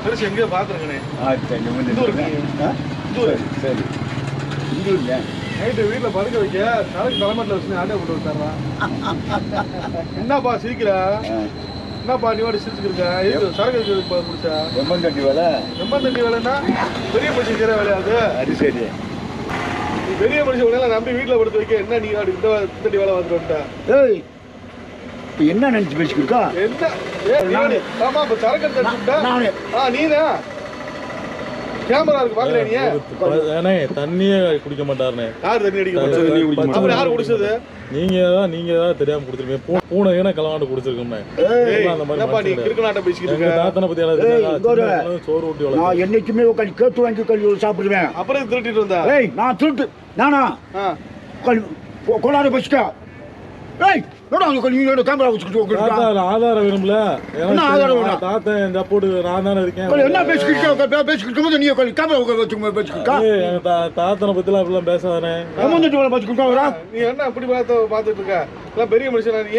பெருசு எங்கேயோ பார்த்துருக்கேனே. சரி இந்தூருங்க. நைட்டு வீட்டில் படுக்க வைக்க சரக்கு தலைமட்டில் வச்சு ஆட்டோ போட்டு விட்டாரா? என்னப்பா சிரிக்கிற? என்னப்பா நீ வாடி சிரிச்சுக்கிருக்க? சரக்கு பிடிச்சா எம்மந்தண்டி வேலை. எம்மந்தண்டி வேலைன்னா பெரிய மனுஷன் செய்கிற வேலையாது. அது சரி. பெரிய மனுஷன் உடனே நம்பி வீட்டில் படுத்து வைக்க என்ன நீ அப்படி இந்த வேலை வந்துட்டு வந்துட்டா? ஏய் இப்போ என்ன நினச்சி பேசிக்கிருக்கா? என்ன ஆமா இப்போ சரக்கு எடுத்துட்டா? நீனா கேமரா இருக்கு பாக்கல நீ? தண்ணியே குடிக்க மாட்டாருனே. யார் தண்ணி அடிக்க மாட்டாரு? அப்புறம் யாரு குடிச்சது? நீங்க தான் தெரியாம குடுத்துருப்பீங்க. பூனை ஏன்னா கலவாண்டு குடிச்சிருக்கோமே. அந்த மாதிரி நீ கிறுக்கனாட்ட பேசிக்கிட்டு இருக்க. தாத்தனை பத்தி எல்லாம் சோறு ஊட்டி வளர்த்து நான் என்னைக்குமே உட்காந்து கேட்டு வாங்கி கல்வி சாப்பிடுவேன். அப்புறம் திருட்டிட்டு வந்தா? ஏய் நான் திருட்டு நானா? கொள்ளாத பேசிட்டா? ஏய் கேமரா வச்சுக்கிட்டு ஆதாரம் வேணும்ல. தாத்தா என் சப்போர்ட் நான் தானே இருக்கேன். என்ன பேசிக்கிட்டு போது நீ கேமரா வச்சுக்கிட்டா? தாத்தனை பத்தி அப்படிலாம் பேசாதானே. பேசிக்கிட்டா நீ என்ன அப்படி பார்த்துட்டு இருக்க? பெரிய மனுஷனா நீ?